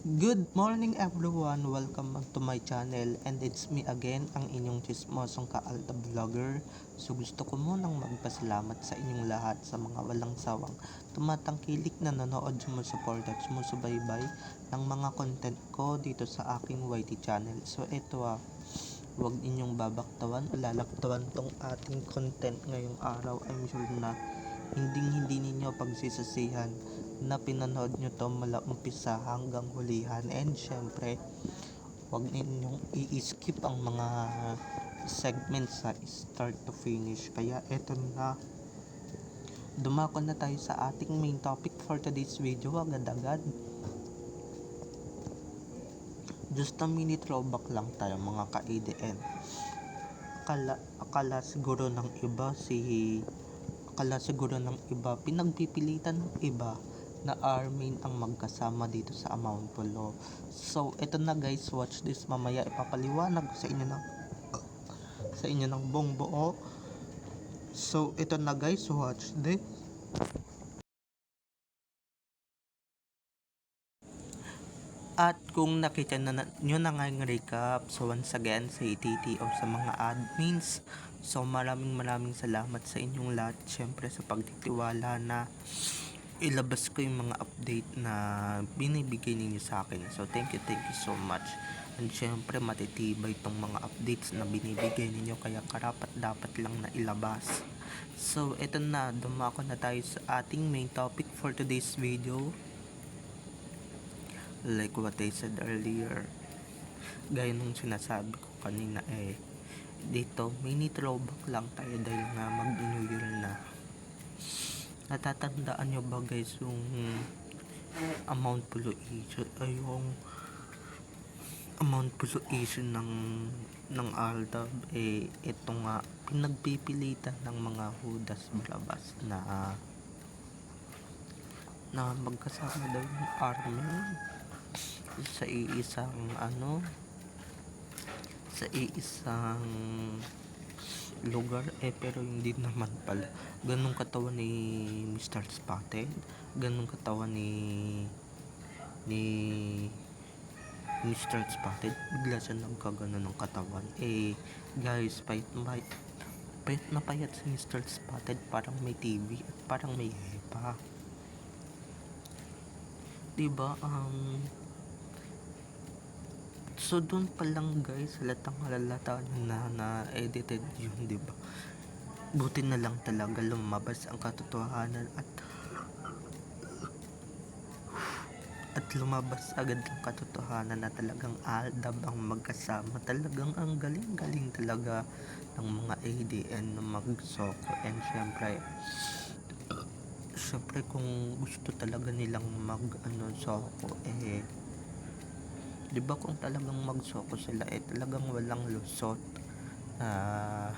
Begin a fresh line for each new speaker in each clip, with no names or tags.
Good morning everyone! Welcome to my channel and it's me again, ang inyong chismosong kaalta vlogger. So gusto ko munang magpasalamat sa inyong lahat sa mga walang sawang tumatangkilik na nanonood, sumusuporta at sumusubaybay ng mga content ko dito sa aking YT channel. So ito huwag ninyong babaktawan o lalaktawan tong ating content ngayong araw. I'm sure na hindi ninyo pagsisisihan na pinanood nyo to mula umpisa hanggang hulihan, and syempre huwag ninyong i-skip ang mga segments sa start to finish. Kaya eto na, dumako na tayo sa ating main topic for today's video agad-agad. Just a minute throwback lang tayo mga ka-ADN. Akala siguro ng iba pinagpipilitan ng iba na Armin ang magkasama dito sa Mount Pulo. So eto na guys, watch this, mamaya ipapaliwanag ko sa inyo ng buong buo. So eto na guys, watch this. At kung nakita nyo na nga yung recap, so once again sa TTO sa mga admins, so maraming salamat sa inyong lahat, syempre sa pagtitiwala na ilabas ko yung mga update na binibigay ninyo sa akin. So thank you so much. And syempre matitibay itong mga updates na binibigay ninyo, kaya karapat dapat lang na ilabas. So eto na, dumako na tayo sa ating main topic for today's video. Like what I said earlier, gaya nung sinasabi ko kanina, dito mini throwback lang tayo dahil nga mag-New Year na. Natatandaan nyo ba guys yung amount pollution ay yung amount pollution ng Aldab? Ito nga, pinagpipilitan ng mga hudas balabas na magkasama daw yung army sa iisang lugar, pero hindi naman pala ganun katawan ni Mr. Spotted, ganun katawan ni Mr. Spotted, bigla siya nagkagano ng katawan. Guys, payat na payat si Mr. Spotted, parang may TV at parang may hepa, diba? So doon pa lang guys, halatang na edited yun, diba? Buti na lang talaga lumabas ang katotohanan at lumabas agad ang katotohanan na talagang Aldab ang magkasama. Talagang ang galing talaga ng mga ADN na magsoko. And syempre kung gusto talaga nilang soko, diba, kung talagang magsoko sila, talagang walang lusot na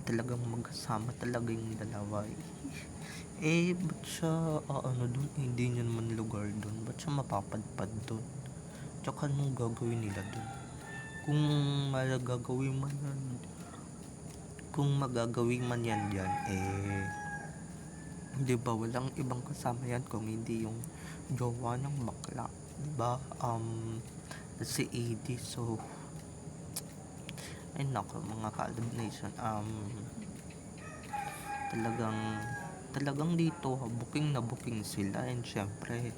talagang magkasama talaga yung dalawa. Ba't siya dun? Hindi niya naman lugar dun, ba't siya mapapadpad dun? Tsaka anong gagawin nila dun? Kung magagawin man yan dyan, diba walang ibang kasama yan kung hindi yung jowa ng bakla, diba? Si AD. So ay nako mga ka-Aldab Nation, talagang dito booking na booking sila. And syempre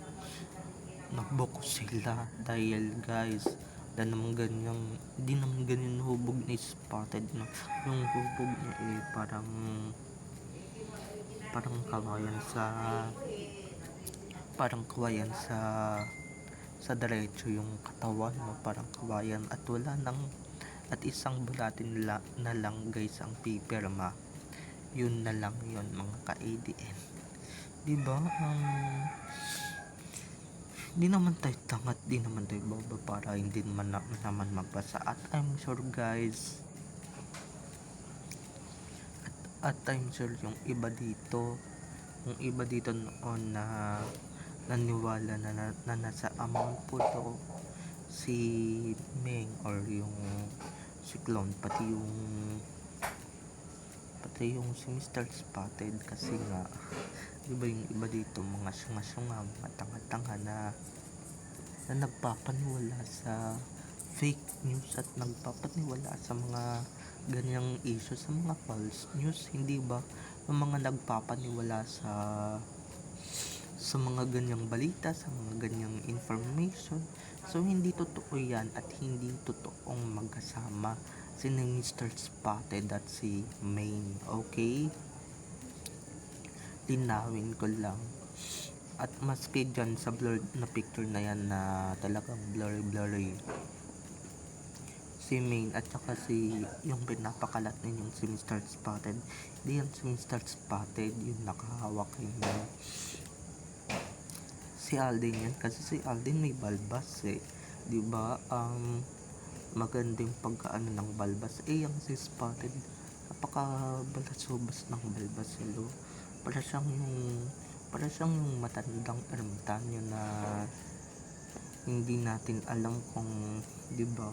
nagbook sila dahil guys, hindi naman ganyan hubog ni Spotted, no? Yung hubog niya parang kawayan sa diretso yung katawan, no? Parang kawayan at at isang bulatin na lang guys ang pipirma. Yun na lang yun mga ka-ADN, diba? Di naman tayo tangat, di naman tayo bobo para hindi naman magbasa. At I'm sure guys, yung iba dito noon na naniwala na nasa amount po to si Meng or yung si Clone, pati yung si Mr. Spotted, kasi nga diba yung iba dito mga syunga mga tanga-tanga na na nagpapaniwala sa fake news at nagpapaniwala sa mga ganyang issue, sa mga false news, hindi ba? Yung mga nagpapaniwala sa mga ganyang balita, sa mga ganyang information. So, hindi totoo yan at hindi totoong magkasama si Mr. Spotted at si Maine. Okay? Linawin ko lang. At maski dyan sa blurred na picture na yan na talagang blurry, si Maine at saka si yung pinapakalat ninyong si Mr. Spotted, di yan si Mr. Spotted yung nakahawak niya, si Alden yan, kasi si Alden may balbas diba? Magandang pagkaano ng balbas, yung si Spotted napaka balasubas ng balbas para siyang yung matandang ermitanyo na hindi natin alam kung, di ba,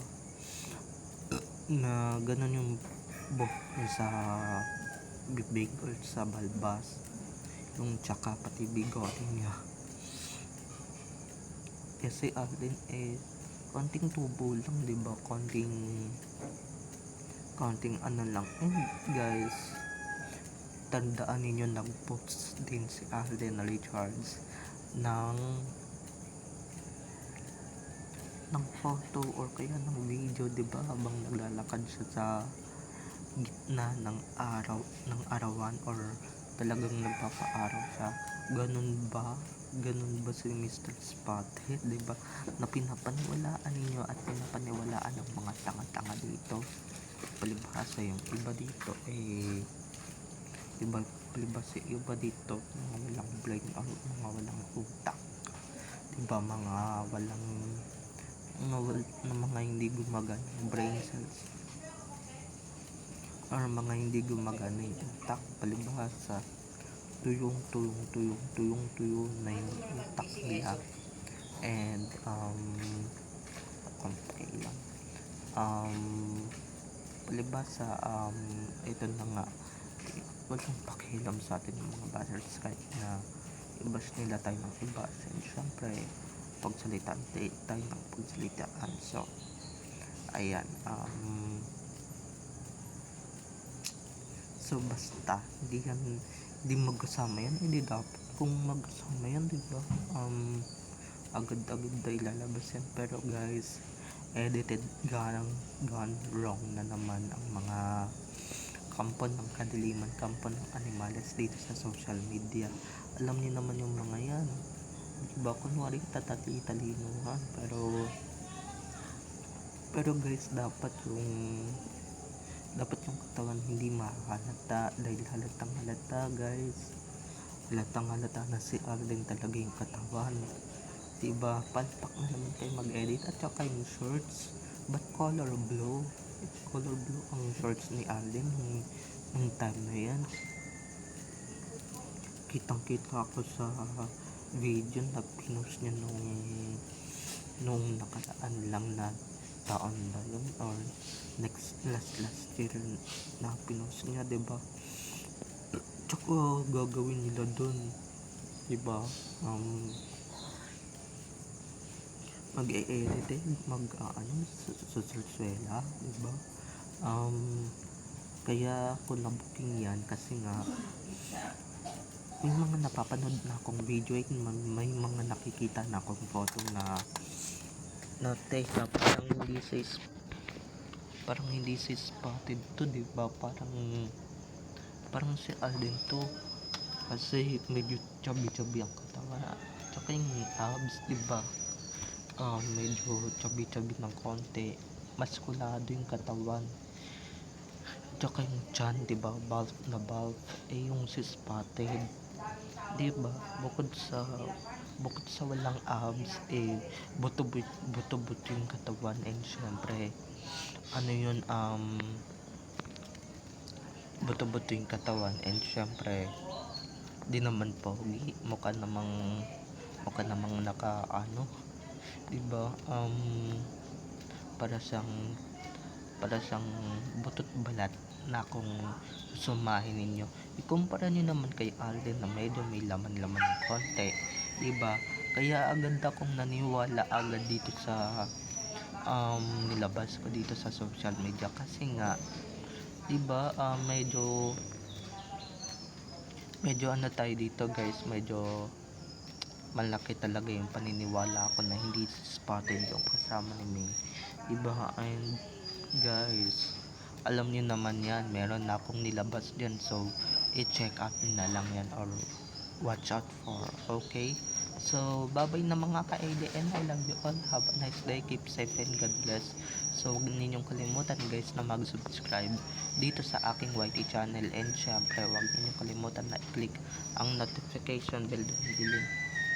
na ganun yung buhok niya sa bibig or sa balbas, yung tsaka pati bigote niya. Kasi Alden konting tubo lang, di ba, konting ano lang. And guys, tandaan ninyo, nag-post din si Alden Richards ng photo or kaya ng video, di ba, habang naglalakad siya sa gitna ng arawan or talagang nagpapaaraw siya. Ganun ba si Mr. Spotted, di ba, na pinapaniwalaan ninyo at pinapaniwalaan ng mga tanga-tanga dito? Palibhasa yung iba dito palibhasa iba dito, mga walang brain or mga walang utak, diba, mga hindi gumagana yung brain cells or mga hindi gumagana yung utak. Palibhasa tuyong na yung utak nila. And palibhasa ito na nga, walang pakialam sa atin yung mga buzzers kahit na i-bash nila tayo ng i-bash. And syempre pagsalitaan tayo ng pagsalitaan. So ayan, so basta hindi magkasama yan, hindi dapat kung magkasama yan, diba, agad-agad na ilalabas yan. Pero guys, edited gone wrong na naman ang mga kampo ng kadiliman, kampo ng animales dito sa social media. Alam niyo naman yung mga yan, diba, kunwari tatali-talinuhan, pero guys, dapat yung katawan hindi mahalata, dahil halatang halata guys, halatang halata na si Alden talaga yung katawan, diba? Palpak na naman kayo mag-edit. At saka yung shorts, but color blue ang shorts ni Alden nung time na yan. Kitang kita ako sa video na pinost niya nung nakaraan lang na taon na yun or last year na pinost niya, diba? Tsaka gagawin nila dun, diba, mag-e-edit sa Sarsuela, diba? Kaya ako na-booking yan kasi nga may mga napapanood na akong video, may mga nakikita na akong photo na teka, parang hindi si Spotted to, diba? Parang si Alden to, kasi medyo chubby ang katawan, tsaka yung abs, diba, medyo chubby ng konti, maskulado yung katawan, tsaka yung chan, diba, bulk yung si Spotted, diba, bukod sa walang abs, buto-buto yung katawan. And syempre buto-buto yung katawan, and syempre di naman pogi, mukha namang naka diba, para siyang butot balat na kung susumahin ninyo. Ikumpara nyo naman kay Alden na medyo may laman ng konti, diba? Kaya agad akong naniwala agad dito sa nilabas ko dito sa social media kasi nga 'di ba medyo ano tayo dito guys, medyo malaki talaga yung paniniwala ko na hindi spotted yung kasama ni May, 'di ba? And guys, alam niyo naman yan, meron na akong nilabas dyan, so i-check out na lang yan or watch out for, okay? So bye bye na mga ka-ADN, I love you all, have a nice day, keep safe and God bless. So huwag ninyong kalimutan guys na mag-subscribe dito sa aking YT channel, and syempre huwag ninyong kalimutan na i-click ang notification bell doon below.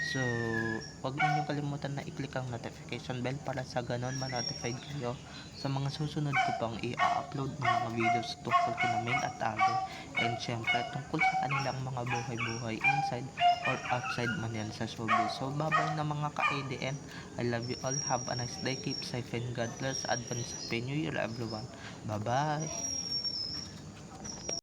So huwag ninyong kalimutan na i-click ang notification bell para sa ganon ma-notified kayo sa mga susunod ko pang i-upload ng mga videos tungkol kina Main at Alden, and syempre tungkol sa kanilang mga buhay-buhay inside or outside man yan sa showbiz. So bye bye na mga ka-ADN, I love you all, have a nice day, keep safe and God bless, advance happy new year everyone, bye bye.